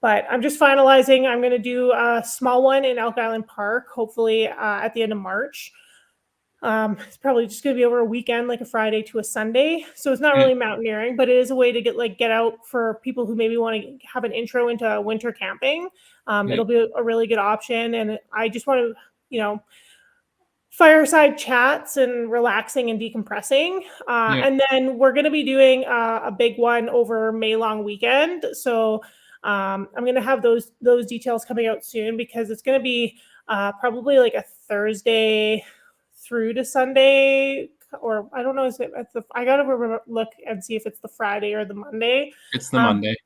but I'm just finalizing. I'm going to do a small one in Elk Island Park, hopefully at the end of March. It's probably just going to be over a weekend, like a Friday to a Sunday. So it's not Yeah. really mountaineering, but it is a way to get out for people who maybe want to have an intro into winter camping. Yeah. It'll be a really good option, and I just want to, fireside chats and relaxing and decompressing. Yeah. And then we're going to be doing a big one over May long weekend. So I'm going to have those details coming out soon because it's going to be probably like a Thursday through to Sunday, or I don't know. I gotta look and see if it's the Friday or the Monday. It's the Um, Monday.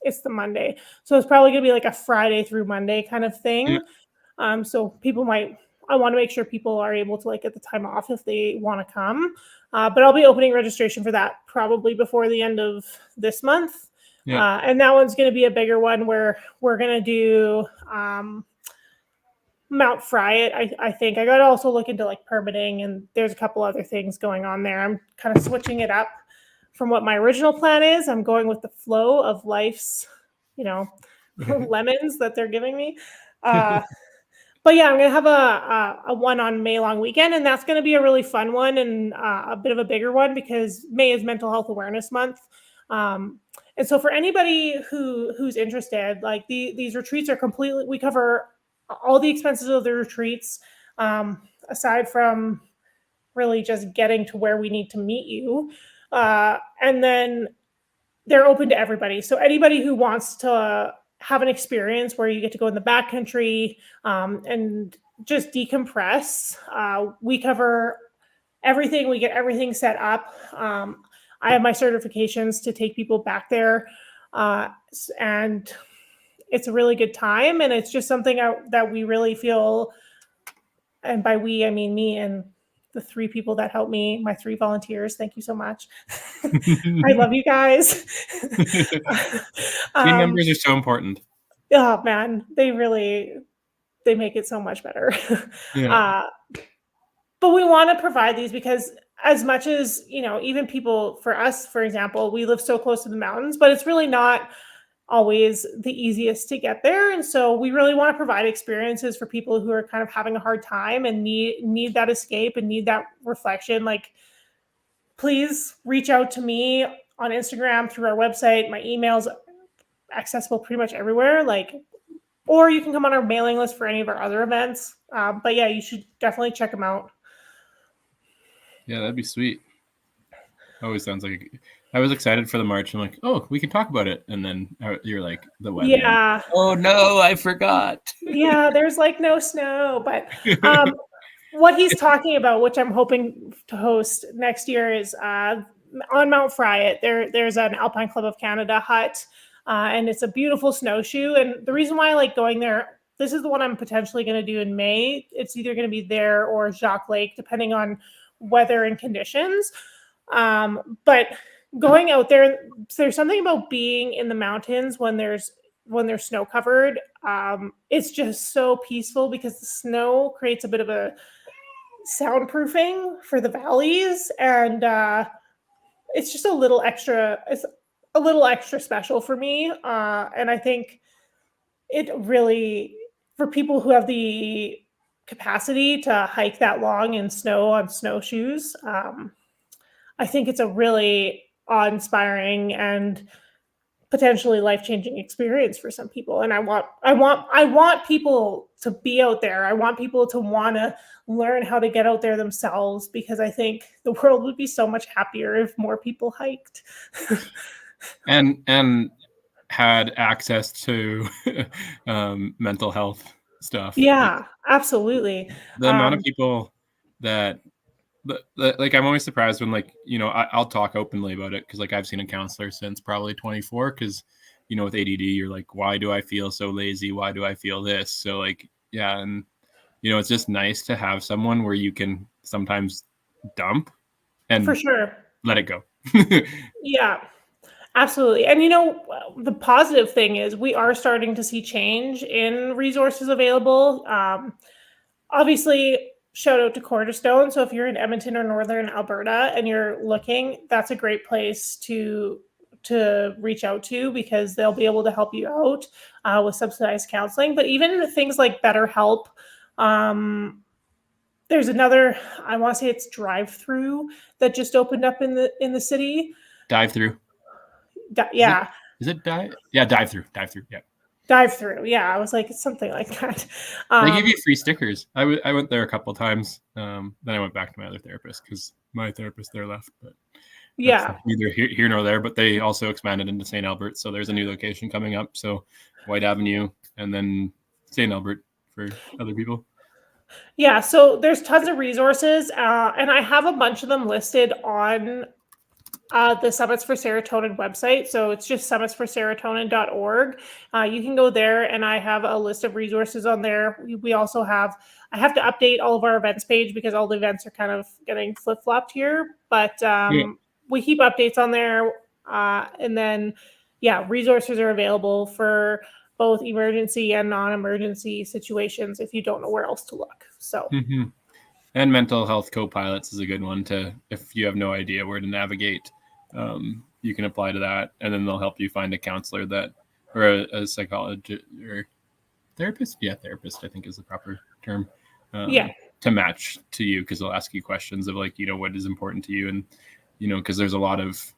it's the Monday, so it's probably gonna be like a Friday through Monday kind of Yeah. thing. So people might. I want to make sure people are able to like get the time off if they want to come. But I'll be opening registration for that probably before the end of this month. Yeah. And that one's going to be a bigger one where we're going to do Mount Friat. I think I got to also look into like permitting and there's a couple other things going on there. I'm kind of switching it up from what my original plan is. I'm going with the flow of life's, lemons that they're giving me. But yeah, I'm gonna have a one on May long weekend, and that's gonna be a really fun one and a bit of a bigger one because May is Mental Health Awareness Month. And so for anybody who's interested, like these retreats are completely, we cover all the expenses of the retreats, aside from really just getting to where we need to meet you. And then they're open to everybody. So anybody who wants to have an experience where you get to go in the backcountry and just decompress, we cover everything. We get everything set up. I have my certifications to take people back there, and it's a really good time. And it's just something that we really feel, and by we, I mean me and the 3 people that helped me, my 3 volunteers. Thank you so much. I love you guys. Team members are so important. Oh man, they really they make it so much better. Yeah. uh, but we want to provide these because as much as, even people, for us, for example, we live so close to the mountains, but it's really not always the easiest to get there. And so we really want to provide experiences for people who are kind of having a hard time and need that escape and need that reflection. Like, please reach out to me on Instagram, through our website. My email's accessible pretty much everywhere. Like, or you can come on our mailing list for any of our other events. But yeah, you should definitely check them out. Yeah, that'd be sweet. Always sounds like I was excited for the march. I'm like, oh, we can talk about it, and then you're like the weather. Yeah. Oh no, I forgot. Yeah, there's like no snow, but what he's talking about, which I'm hoping to host next year, is on Mount Fryatt. There's an Alpine Club of Canada hut, and it's a beautiful snowshoe. And the reason why I like going there, this is the one I'm potentially going to do in May. It's either going to be there or Jacques Lake, depending on weather and conditions. But going out there's something about being in the mountains when they're snow covered. It's just so peaceful because the snow creates a bit of a soundproofing for the valleys, and it's just it's a little extra special for me. And I think it really, for people who have the capacity to hike that long in snow on snowshoes, I think it's a really awe-inspiring and potentially life-changing experience for some people. And I want people to be out there. I want people to want to learn how to get out there themselves, because I think the world would be so much happier if more people hiked. and had access to mental health stuff. Yeah, absolutely. The amount of people that like, I'm always surprised when, like, I'll talk openly about it because, like, I've seen a counselor since probably 24, because with ADD, you're like, why do I feel so lazy? Why do I feel this? So, like, yeah. And it's just nice to have someone where you can sometimes dump and For sure. let it go. Yeah, absolutely. And the positive thing is we are starting to see change in resources available. Obviously, shout out to Cornerstone. So if you're in Edmonton or Northern Alberta and you're looking, that's a great place to reach out to, because they'll be able to help you out with subsidized counseling. But even things like BetterHelp, there's another, I want to say it's Drive-Through, that just opened up in the city. Dive through. Yeah. Is it dive? Yeah, dive through. Yeah. Drive-Through. Yeah, I was like, it's something like that. They give you free stickers. I went there a couple of times. Then I went back to my other therapist because my therapist there left. But yeah, neither here nor there. But they also expanded into St. Albert, so there's a new location coming up. So White Avenue and then St. Albert for other people. Yeah, so there's tons of resources, and I have a bunch of them listed on the Summits for Serotonin website. So it's just summitsforserotonin.org. You can go there, and I have a list of resources on there. We also have, I have to update all of our events page because all the events are kind of getting flip-flopped here. But we keep updates on there. And then, yeah, resources are available for both emergency and non-emergency situations if you don't know where else to look. So. Mm-hmm. And mental health co-pilots is a good one if you have no idea where to navigate. You can apply to that, and then they'll help you find a counselor or a psychologist or therapist. Yeah, therapist, I think, is the proper term. To match to you, because they'll ask you questions of, like, what is important to you, and because there's a lot of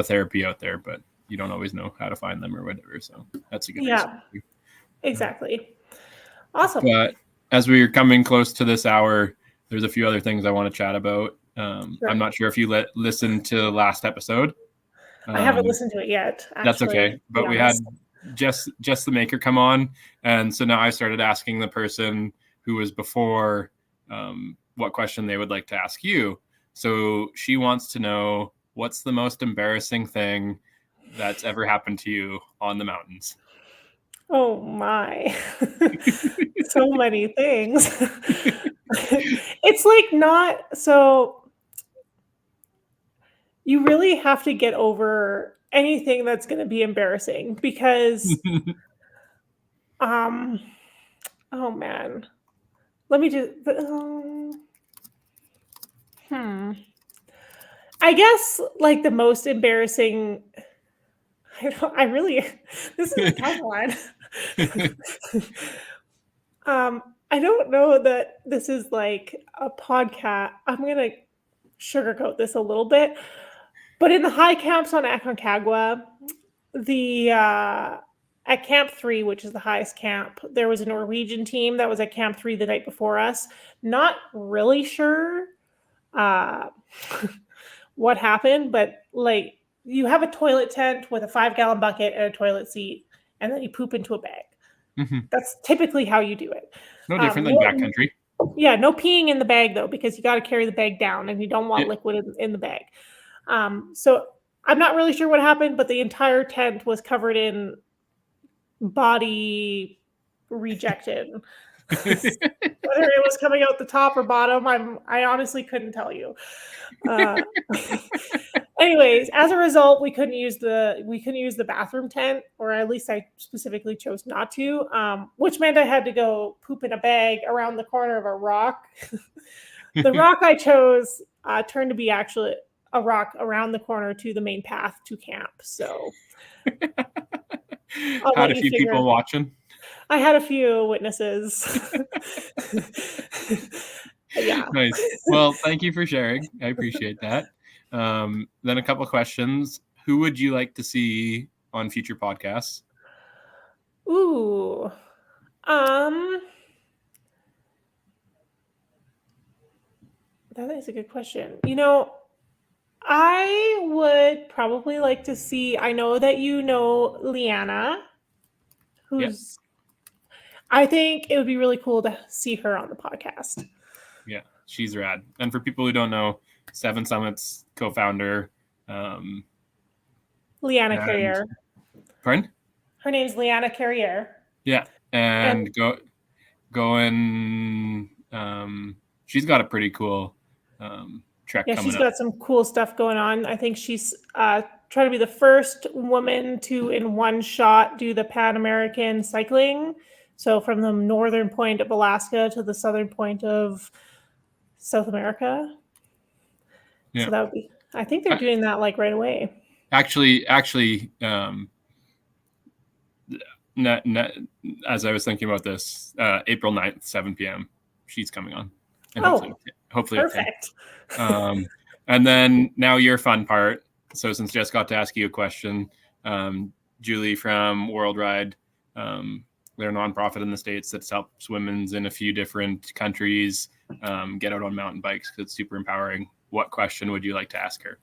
therapy out there, but you don't always know how to find them or whatever. So that's a good resource. Exactly. Awesome. But as we're coming close to this hour, there's a few other things I want to chat about. Sure. I'm not sure if you listened to the last episode. I haven't listened to it yet. Actually, that's okay. But we had Jess the Maker come on. And so now I started asking the person who was before what question they would like to ask you. So she wants to know, what's the most embarrassing thing that's ever happened to you on the mountains? Oh my. So many things. It's like not so. You really have to get over anything that's going to be embarrassing, because Oh man. Let me just. I guess like the most embarrassing. I really. This is a tough one. I don't know that this is like a podcast. I'm gonna sugarcoat this a little bit, but in the high camps on Aconcagua, the at Camp 3, which is the highest camp, there was a Norwegian team that was at Camp 3 the night before us. Not really sure uh, what happened, but like you have a toilet tent with a 5-gallon bucket and a toilet seat, and then you poop into a bag. Mm-hmm. That's typically how you do it. No different than backcountry. Yeah, no peeing in the bag though, because you got to carry the bag down, and you don't want liquid in the bag. So I'm not really sure what happened, but the entire tent was covered in body rejected. Whether it was coming out the top or bottom, I honestly couldn't tell you. Anyways, as a result, we couldn't use the bathroom tent, or at least I specifically chose not to, which meant I had to go poop in a bag around the corner of a rock. The rock I chose turned to be actually a rock around the corner to the main path to camp. So had a few people watching. I had a few witnesses. Yeah. Nice. Well, thank you for sharing. I appreciate that. Then a couple of questions. Who would you like to see on future podcasts? Ooh. That is a good question. I would probably like to see, I know that you know Leanna, who's, I think it would be really cool to see her on the podcast. Yeah, she's rad. And for people who don't know, Seven Summits co-founder. Leanna Carrier. Pardon? Her name's Leanna Carrier. Yeah, and going. She's got a pretty cool trek coming up. Yeah, she's got some cool stuff going on. I think she's trying to be the first woman to, in one shot, do the Pan American cycling. So from the northern point of Alaska to the southern point of South America. Yeah. So that would be. I think they're doing that like right away. Actually, as I was thinking about this, April 9th, 7 p.m. she's coming on. And hopefully perfect. And then now your fun part. So since Jess got to ask you a question, Julie from World Ride, they're a nonprofit in the States that helps women in a few different countries get out on mountain bikes because it's super empowering. What question would you like to ask her?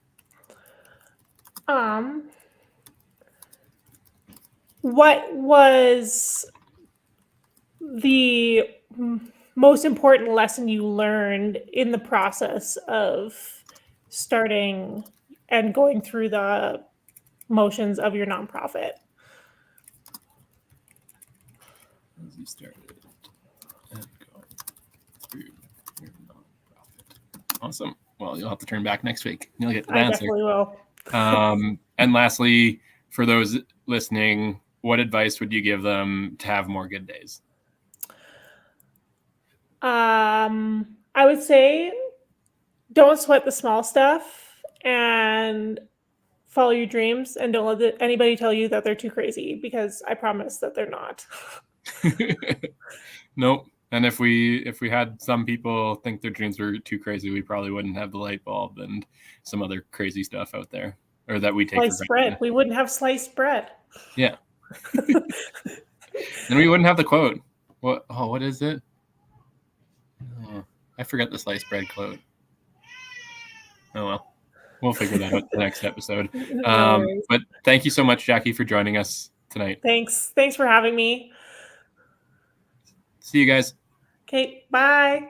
What was the most important lesson you learned in the process of starting and going through the motions of your nonprofit? As you started and go through your nonprofit. Awesome. Well, you'll have to turn back next week. You'll get the answer. I definitely will. And lastly, for those listening, what advice would you give them to have more good days? I would say don't sweat the small stuff and follow your dreams, and don't let anybody tell you that they're too crazy, because I promise that they're not. Nope. And if we had some people think their dreams were too crazy, we probably wouldn't have the light bulb and some other crazy stuff out there, or that we take sliced bread. We wouldn't have sliced bread. Yeah. And we wouldn't have the quote. What is it? Oh, I forgot the sliced bread quote. Oh well, we'll figure that out the next episode. But thank you so much, Jackie, for joining us tonight. Thanks for having me. See you guys. Okay, bye.